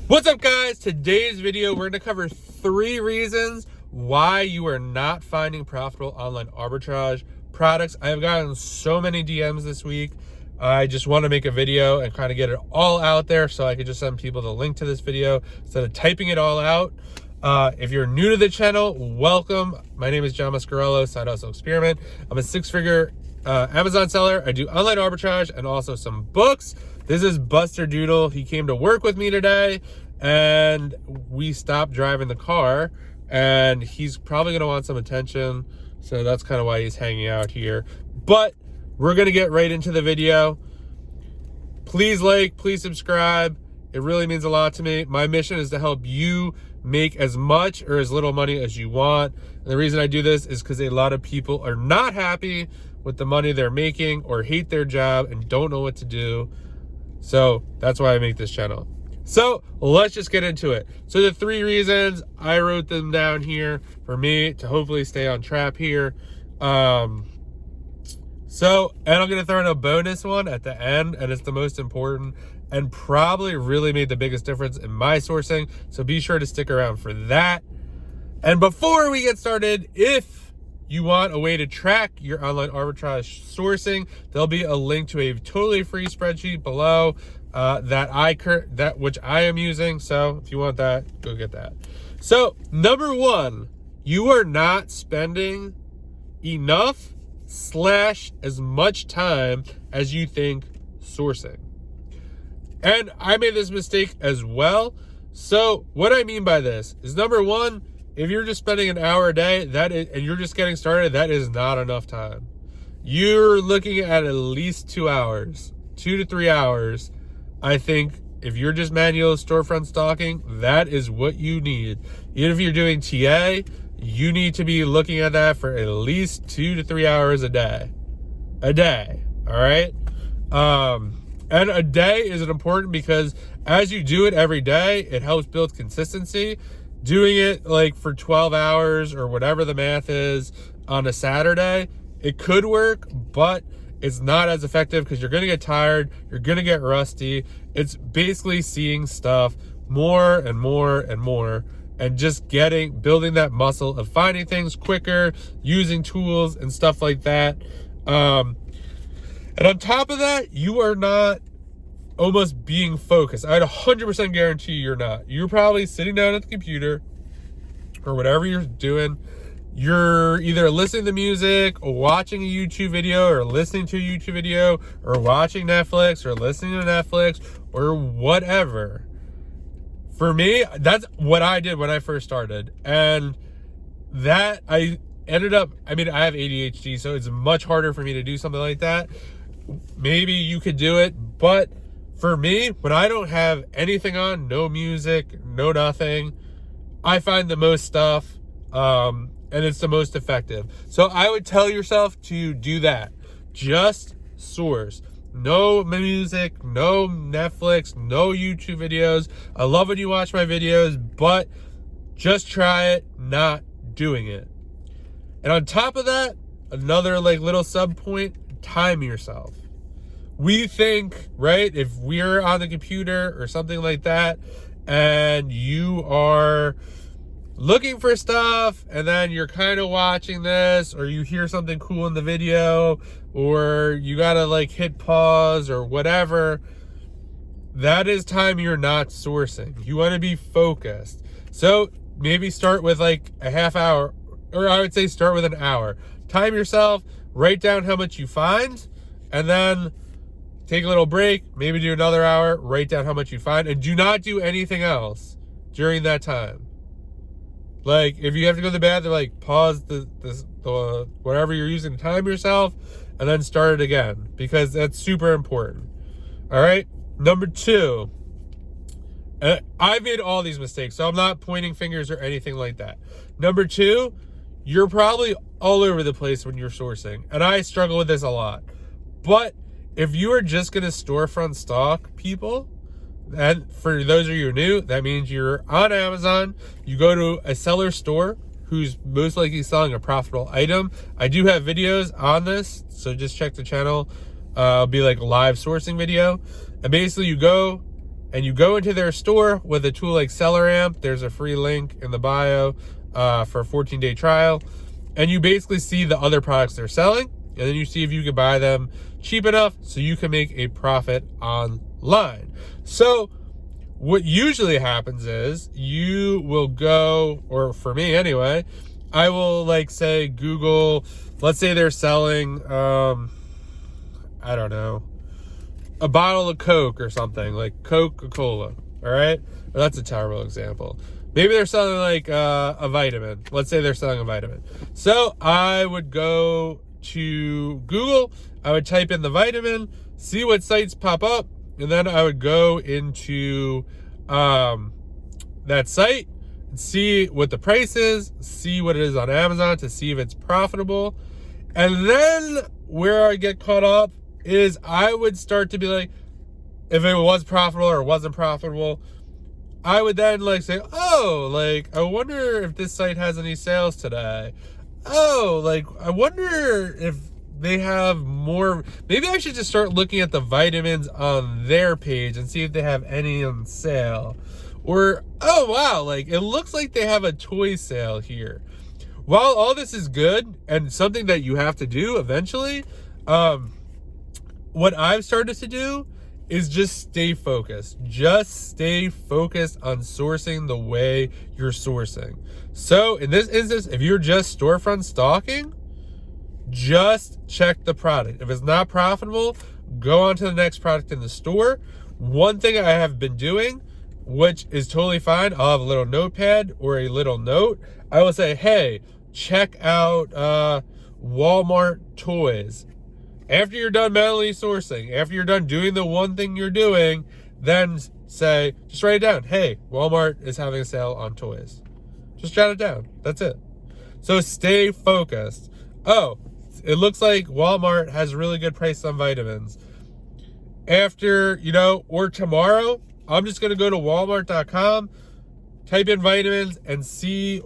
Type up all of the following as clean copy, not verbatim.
What's up, guys? Today's video, we're going to cover 3 reasons why you are not finding profitable online arbitrage products. I have gotten so many DMs this week. I just want to make a video and kind of get it all out there so I could just send people the link to this video instead of typing it all out. If you're new to the channel, welcome. My name is John Muscarello, Side Hustle Experiment. I'm a 6-figure Amazon seller. I do online arbitrage and also some books. This is Buster Doodle. He came to work with me today and we stopped driving the car, and he's probably gonna want some attention. So that's kind of why he's hanging out here. But we're gonna get right into the video. Please like, please subscribe. It really means a lot to me. My mission is to help you make as much or as little money as you want. And the reason I do this is because a lot of people are not happy with the money they're making or hate their job and don't know what to do. So that's why I make this channel. So let's just get into it. So the 3 reasons, I wrote them down here for me to hopefully stay on track here. And I'm gonna throw in a bonus one at the end, and it's the most important and probably really made the biggest difference in my sourcing. So be sure to stick around for that. And before we get started, if you want a way to track your online arbitrage sourcing, there'll be a link to a totally free spreadsheet below which I am using. So if you want that, go get that. So number 1, you are not spending enough / as much time as you think sourcing. And I made this mistake as well. So what I mean by this is, number 1, if you're just spending an hour a day, and you're just getting started, that is not enough time. You're looking at least 2 hours, 2 to 3 hours. I think if you're just manual storefront stocking, that is what you need. Even if you're doing TA, you need to be looking at that for at least 2 to 3 hours a day. All right? And a day is important because as you do it every day, it helps build consistency. Doing it like for 12 hours or whatever the math is on a Saturday, it could work, but it's not as effective because you're going to get tired. You're going to get rusty. It's basically seeing stuff more and more and more and just building that muscle of finding things quicker, using tools and stuff like that. And on top of that, you are not almost being focused. I'd 100% guarantee you're not. You're probably sitting down at the computer or whatever you're doing. You're either listening to music or watching a YouTube video or listening to a YouTube video or watching Netflix or listening to Netflix or whatever. For me, that's what I did when I first started. And that I have ADHD, so it's much harder for me to do something like that. Maybe you could do it, but for me, when I don't have anything on, no music, no nothing, I find the most stuff, and it's the most effective. So I would tell yourself to do that. Just source. No music, no Netflix, no YouTube videos. I love when you watch my videos, but just try it, not doing it. And on top of that, another little sub point, time yourself. We think, right, if we're on the computer or something like that and you are looking for stuff and then you're kind of watching this, or you hear something cool in the video, or you gotta hit pause or whatever, that is time you're not sourcing. You want to be focused. So maybe start with a half hour, or I would say start with an hour. Time yourself, write down how much you find, and then take a little break, maybe do another hour, write down how much you find, and do not do anything else during that time. If you have to go to the bathroom, pause the whatever you're using to time yourself, and then start it again, because that's super important. All right? Number 2, I made all these mistakes, so I'm not pointing fingers or anything like that. Number 2, you're probably all over the place when you're sourcing, and I struggle with this a lot. But if you are just going to storefront stock people, and for those of you who are new, that means you're on Amazon, you go to a seller store who's most likely selling a profitable item. I do have videos on this, so just check the channel. It'll be a live sourcing video. And basically you go and you go into their store with a tool like SellerAmp. There's a free link in the bio for a 14-day trial. And you basically see the other products they're selling, and then you see if you can buy them cheap enough so you can make a profit online. So what usually happens is you will go, or for me anyway, I will like say Google, let's say they're selling, I don't know, a bottle of Coke or something, like Coca-Cola, all right? Well, that's a terrible example. Maybe they're selling like a vitamin. Let's say they're selling a vitamin. So I would go to Google, I would type in the vitamin, see what sites pop up, and then I would go into that site, see what the price is, see what it is on Amazon to see if it's profitable. And then where I get caught up is I would start to be like, if it was profitable or wasn't profitable, I would then like say, oh, like, I wonder if this site has any sales today. Oh, like, I wonder if they have more. Maybe I should just start looking at the vitamins on their page and see if they have any on sale. Or, oh, wow, like, it looks like they have a toy sale here. While all this is good and something that you have to do eventually, what I've started to do is just stay focused. Just stay focused on sourcing the way you're sourcing. So in this instance, if you're just storefront stalking, just check the product. If it's not profitable, go on to the next product in the store. One thing I have been doing, which is totally fine, I'll have a little notepad or a little note. I will say, hey, check out Walmart toys. After you're done manually sourcing, after you're done doing the one thing you're doing, then say, just write it down. Hey, Walmart is having a sale on toys. Just jot it down. That's it. So stay focused. Oh, it looks like Walmart has really good price on vitamins. After, or tomorrow, I'm just going to go to walmart.com, type in vitamins, and see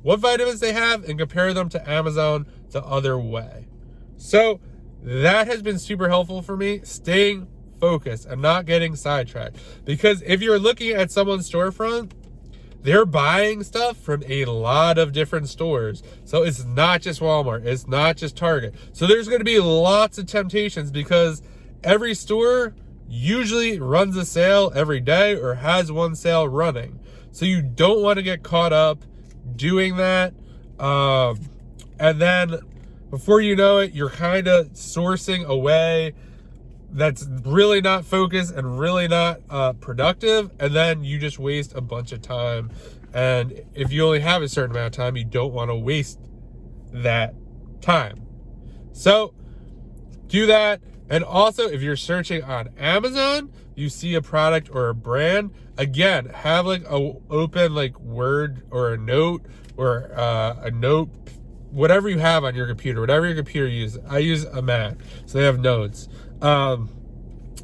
what vitamins they have and compare them to Amazon the other way. So that has been super helpful for me, staying focused and not getting sidetracked. Because if you're looking at someone's storefront, they're buying stuff from a lot of different stores. So it's not just Walmart, it's not just Target. So there's going to be lots of temptations because every store usually runs a sale every day or has one sale running. So you don't want to get caught up doing that. And then before you know it, you're kind of sourcing away that's really not focused and really not productive, and then you just waste a bunch of time. And if you only have a certain amount of time, you don't want to waste that time. So do that. And also, if you're searching on Amazon, you see a product or a brand, again, have like a open like Word or a note or a note, whatever you have on your computer, whatever your computer uses. I use a Mac, so they have notes.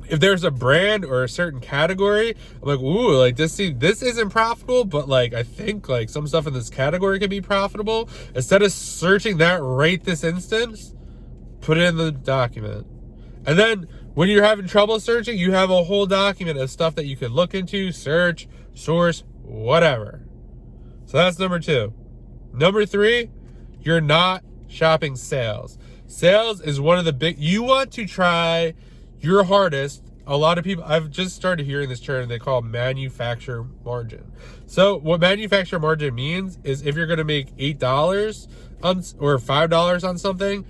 If there's a brand or a certain category, I'm like, ooh, like this isn't profitable, but like I think like some stuff in this category can be profitable. Instead of searching that right this instance, put it in the document. And then when you're having trouble searching, you have a whole document of stuff that you can look into, search, source, whatever. So that's number 2. Number 3, you're not shopping sales. Sales is one of the big, you want to try your hardest. A lot of people, I've just started hearing this term they call manufacturer margin. So what manufacturer margin means is if you're going to make $8 on, or $5 on something,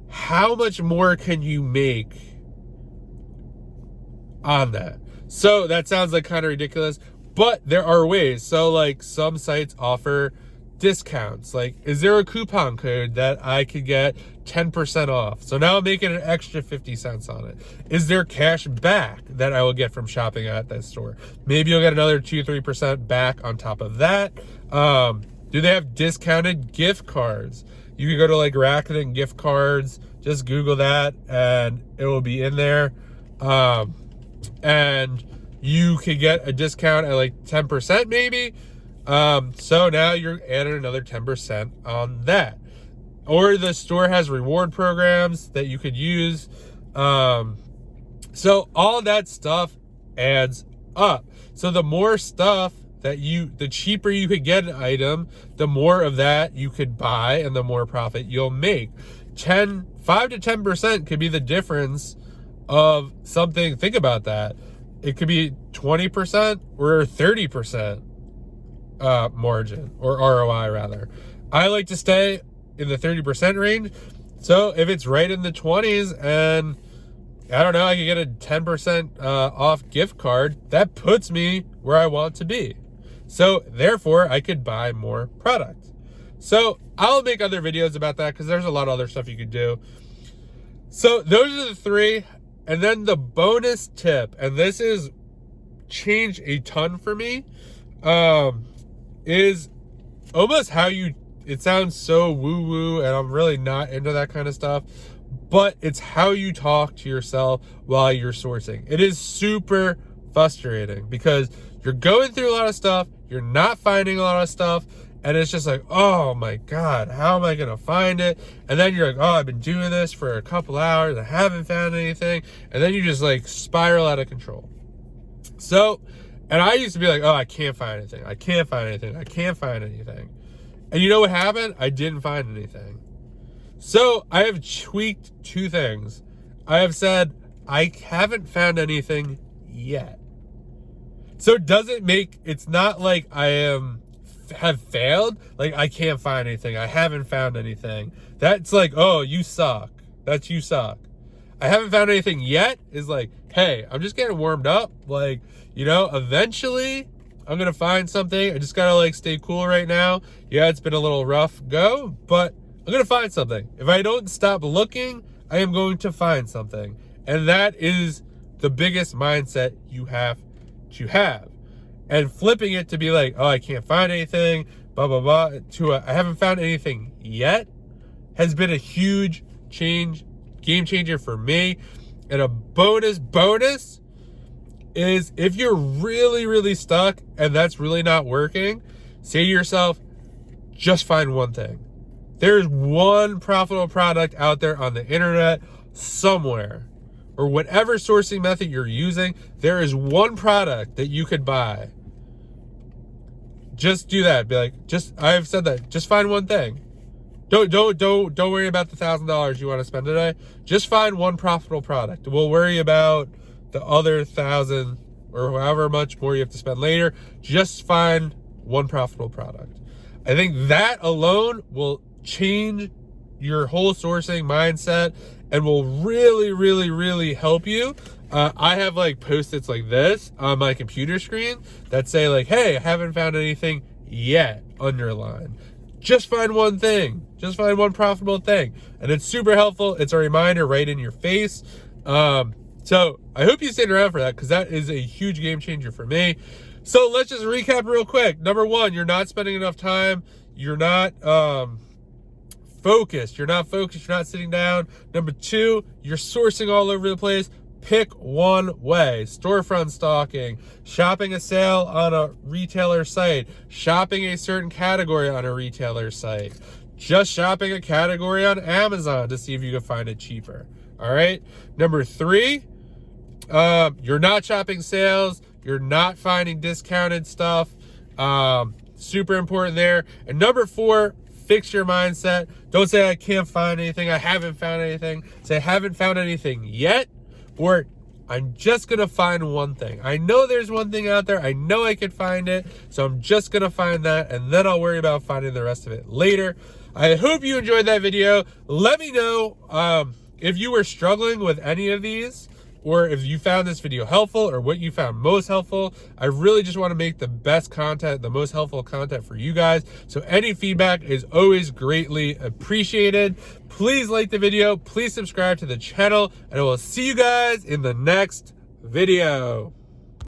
how much more can you make on that? So that sounds like kind of ridiculous, but there are ways. So like some sites offer discounts. Like, is there a coupon code that I could get 10% off? So now I'm making an extra 50 cents on it. Is there cash back that I will get from shopping at that store? Maybe you'll get another 2-3% back on top of that. Do they have discounted gift cards? You can go to like Rakuten gift cards, just Google that and it will be in there. And you could get a discount at like 10% maybe. So now you're adding another 10% on that. Or the store has reward programs that you could use. So all that stuff adds up. So the more stuff that the cheaper you could get an item, the more of that you could buy and the more profit you'll make. 5 to 10% could be the difference of something. Think about that. It could be 20% or 30% margin, or ROI rather. I like to stay in the 30% range. So if it's right in the 20s and I don't know, I can get a 10% off gift card, that puts me where I want to be. So therefore I could buy more product. So I'll make other videos about that because there's a lot of other stuff you could do. So those are the three. And then the bonus tip, and this is changed a ton for me, is almost how it sounds so woo-woo, and I'm really not into that kind of stuff, but it's how you talk to yourself while you're sourcing. It is super frustrating because you're going through a lot of stuff, you're not finding a lot of stuff, and it's just like, oh my God, how am I going to find it? And then you're like, oh, I've been doing this for a couple hours, I haven't found anything. And then you just like spiral out of control. So, and I used to be like, oh, I can't find anything. I can't find anything. I can't find anything. And you know what happened? I didn't find anything. So I have tweaked two things. I have said, I haven't found anything yet. So it's not like I have failed, like I can't find anything, I haven't found anything. That's like, oh, you suck. That's you suck. I haven't found anything yet is like, hey, I'm just getting warmed up. Like, eventually I'm gonna find something. I just gotta like stay cool right now. Yeah, it's been a little rough go, but I'm gonna find something. If I don't stop looking, I am going to find something. And that is the biggest mindset you have to have. And flipping it to be like, oh, I can't find anything, blah, blah, blah, to I haven't found anything yet has been a huge game changer for me. And a bonus is if you're really, really stuck and that's really not working, say to yourself, just find one thing. There's one profitable product out there on the internet somewhere, or whatever sourcing method you're using, there is one product that you could buy. Just do that. Be like, I've said that. Just find one thing. Don't worry about the $1,000 you want to spend today. Just find one profitable product. We'll worry about the other 1,000 or however much more you have to spend later. Just find one profitable product. I think that alone will change your whole sourcing mindset and will really, really, really help you. I have like Post-its like this on my computer screen that say like, hey, I haven't found anything yet, underline. Just find one thing. Just find one profitable thing. And it's super helpful. It's a reminder right in your face. So I hope you stayed around for that because that is a huge game changer for me. So let's just recap real quick. Number one, you're not spending enough time. You're not focused. You're not sitting down. Number two, you're sourcing all over the place. Pick one way. Storefront stalking, shopping a sale on a retailer site, shopping a certain category on a retailer site, just shopping a category on Amazon to see if you can find it cheaper. All right. Number three, you're not shopping sales. You're not finding discounted stuff. Super important there. And number four, fix your mindset. Don't say I can't find anything. I haven't found anything. Say I haven't found anything yet. Or I'm just going to find one thing. I know there's one thing out there. I know I can find it. So I'm just going to find that. And then I'll worry about finding the rest of it later. I hope you enjoyed that video. Let me know if you were struggling with any of these, or if you found this video helpful, or what you found most helpful. I really just want to make the best content, the most helpful content for you guys. So any feedback is always greatly appreciated. Please like the video, please subscribe to the channel, and I will see you guys in the next video.